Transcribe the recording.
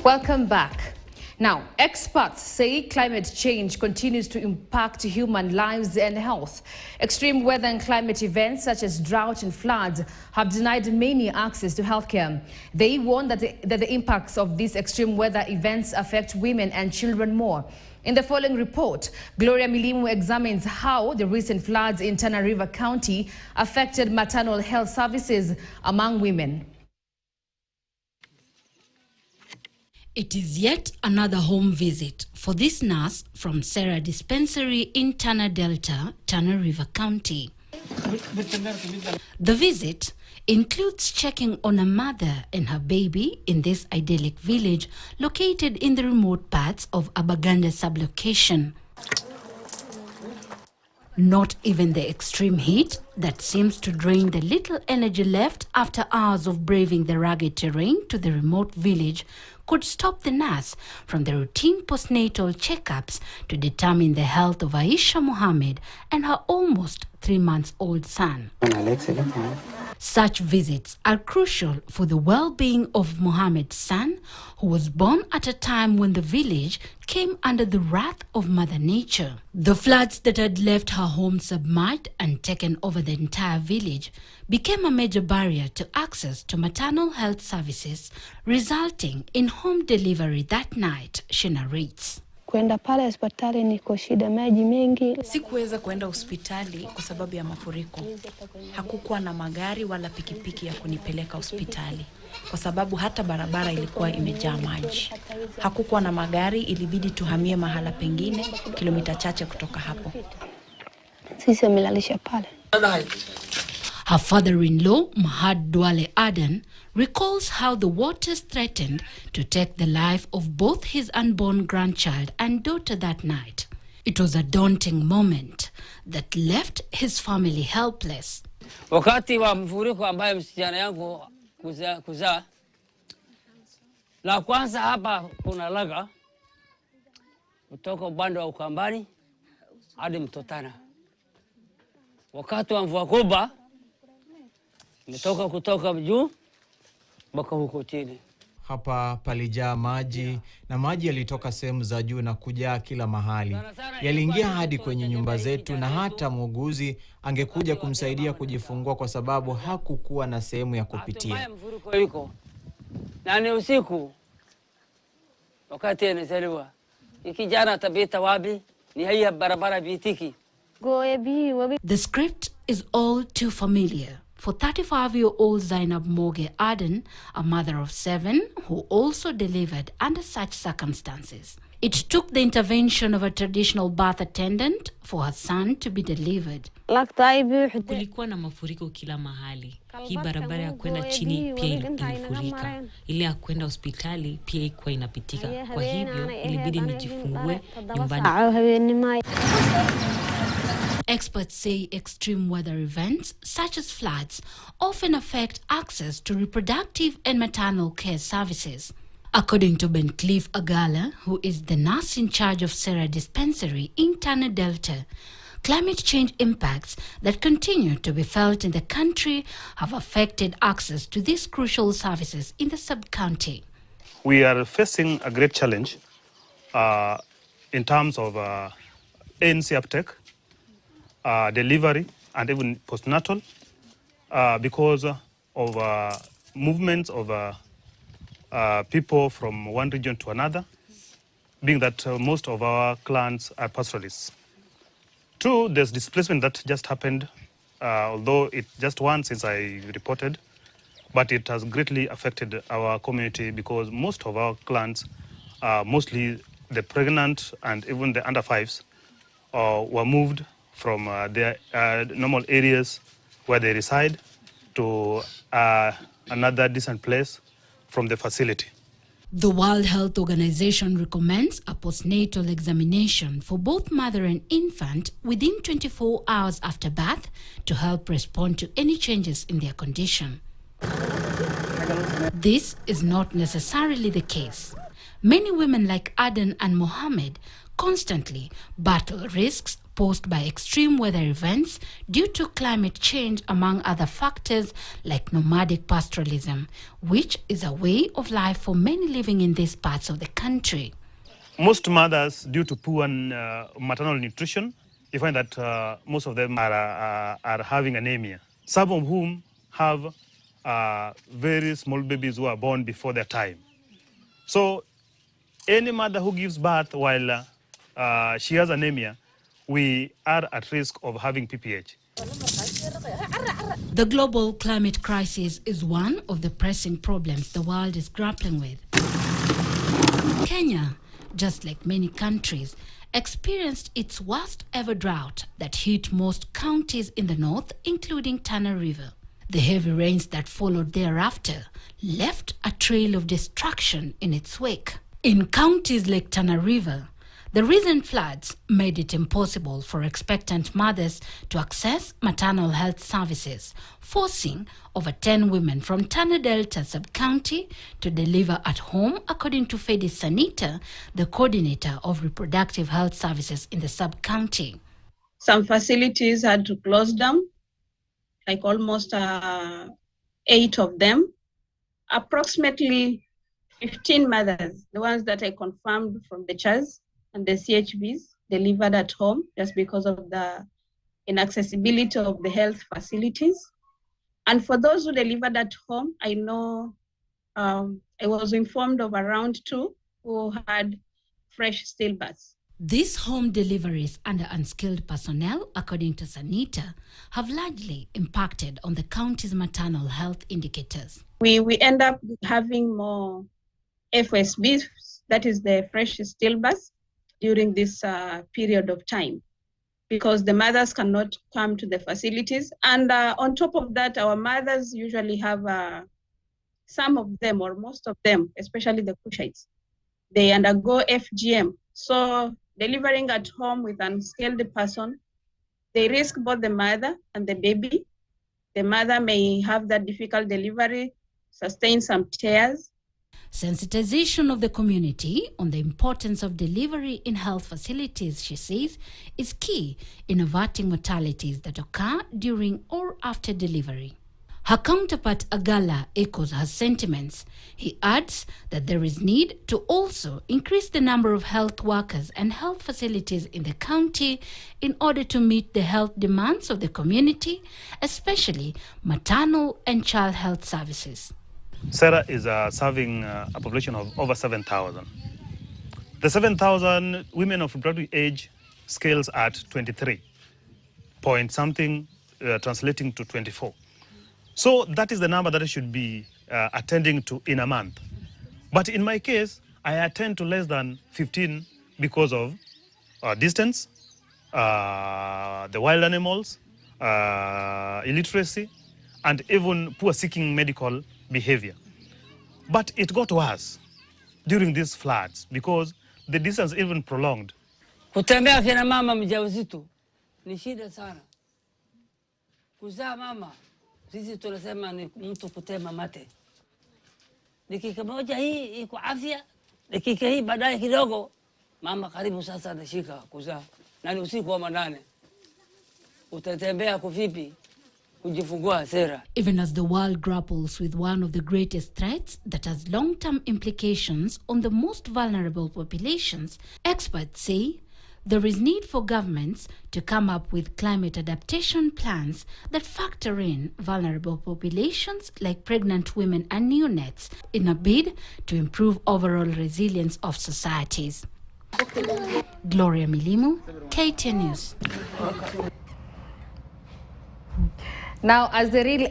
Welcome back. Now, experts say climate change continues to impact human lives and health. Extreme weather and climate events such as drought and floods have denied many access to healthcare. They warn that the impacts of these extreme weather events affect women and children more. In the following report, Gloria Milimu examines how the recent floods in Tana River County affected maternal health services among women. It is yet another home visit for this nurse from Sarah Dispensary in Tana Delta, Tana River County. The visit includes checking on a mother and her baby in this idyllic village located in the remote parts of Abaganda sublocation. Not even the extreme heat that seems to drain the little energy left after hours of braving the rugged terrain to the remote village could stop the nurse from the routine postnatal checkups to determine the health of Aisha Mohammed and her almost 3-month-old son. Such visits are crucial for the well-being of Mohammed's son, who was born at a time when the village came under the wrath of Mother Nature. The floods that had left her home submerged and taken over the entire village became a major barrier to access to maternal health services, resulting in home delivery that night, she narrates. Kwenda pale hospitali niko shida maji mengi. Sikuweza kwenda hospitali kwa sababu ya mafuriko. Hakukuwa na magari wala pikipiki ya kunipeleka hospitali kwa sababu hata barabara ilikuwa imejaa maji. Hakukuwa na magari, ilibidi tuhamie mahala pengine kilomita chache kutoka hapo. Sisi wamelalisha pale. Her father-in-law, Mahad Dwale Adan, recalls how the waters threatened to take the life of both his unborn grandchild and daughter that night. It was a daunting moment that left his family helpless. Wakati wa mfuriko ambayo msichana yangu kuzaa, la kwanza hapa kuna laga kutoka upande wa Ukambani hadi Mtotana. Wakati wa mvua kubwa kutoka juu mpaka huko chini. Hapa palijaa maji na maji yalitoka sehemu za juu na kujaa kila mahali. Yaliingia hadi kwenye nyumba zetu na hata muuguzi angekuja kumsaidia kujifungua kwa sababu hakukuwa na sehemu ya kupitia. Na ni usiku wakati anazaliwa. Ikijana tabita wapi ni haya barabara bitiki. The script is all too familiar for 35-year-old Zainab Moge Aden, a mother of 7 who also delivered under such circumstances. It took the intervention of a traditional birth attendant for her son to be delivered. Kulikuwa na mafuriko kila mahali. Hii barabara ya kwenda chini pia ilifurika. Ile ya kwenda hospitali pia ilikuwa inapitika. Kwa hivyo ilibidi nijifungue nyumbani. Experts say extreme weather events, such as floods, often affect access to reproductive and maternal care services. According to Ben Cliff Agala, who is the nurse in charge of Sarah Dispensary in Tana Delta, climate change impacts that continue to be felt in the country have affected access to these crucial services in the sub-county. We are facing a great challenge in terms of ANC uptake, delivery and even postnatal because of movements of people from one region to another, being that most of our clans are pastoralists. 2, there's displacement that just happened, although it just once since I reported, but it has greatly affected our community because most of our clans, mostly the pregnant and even the under 5s, were moved from their normal areas where they reside to another decent place from the facility. The World Health Organization recommends a postnatal examination for both mother and infant within 24 hours after birth to help respond to any changes in their condition. This is not necessarily the case. Many women like Aden and Mohammed constantly battle risks posed by extreme weather events due to climate change, among other factors like nomadic pastoralism, which is a way of life for many living in these parts of the country. Most mothers, due to poor maternal nutrition, you find that most of them are having anemia. Some of whom have very small babies who are born before their time. So any mother who gives birth while she has anemia, we are at risk of having PPH. The global climate crisis is one of the pressing problems the world is grappling with. Kenya, just like many countries, experienced its worst ever drought that hit most counties in the north, including Tana River. The heavy rains that followed thereafter left a trail of destruction in its wake. In counties like Tana River, the recent floods made it impossible for expectant mothers to access maternal health services, forcing over 10 women from Tana Delta sub-county to deliver at home, according to Fedi Sanita, the coordinator of reproductive health services in the sub-county. Some facilities had to close down, like almost 8 of them. Approximately 15 mothers, the ones that I confirmed from the CHAS and the CHBs, delivered at home just because of the inaccessibility of the health facilities. And for those who delivered at home, I know I was informed of around 2 who had fresh stillbirths. These home deliveries under unskilled personnel, according to Sanita, have largely impacted on the county's maternal health indicators. We end up having more FSBs, that is the fresh stillbirths, during this period of time, because the mothers cannot come to the facilities. And on top of that, our mothers usually have, some of them or most of them, especially the Cushites, they undergo FGM. So delivering at home with an unskilled person, they risk both the mother and the baby. The mother may have that difficult delivery, sustain some tears. Sensitization of the community on the importance of delivery in health facilities, she says, is key in averting mortalities that occur during or after delivery. Her counterpart Agala echoes her sentiments. He adds that there is need to also increase the number of health workers and health facilities in the county in order to meet the health demands of the community, especially maternal and child health services. Sarah is serving a population of over 7,000. The 7,000 women of reproductive age scales at 23 point something, translating to 24. So that is the number that I should be attending to in a month. But in my case, I attend to less than 15 because of distance, the wild animals, illiteracy, and even poor seeking medical behavior. But it got worse during these floods because the distance even prolonged. Kutembea kina mama mjamzito ni shida sana. Kuzaa mama, sisi tunasema ni mtu kutema mate. Dakika moja hii iko afya, dakika hii baadaye kidogo mama karibu sasa anashika kuzaa. Na ni usiku wa manane. Utatembea kuvipi? Even as the world grapples with one of the greatest threats that has long-term implications on the most vulnerable populations, experts say there is need for governments to come up with climate adaptation plans that factor in vulnerable populations like pregnant women and neonates in a bid to improve overall resilience of societies. Gloria Milimu, KTN News. Now, as the real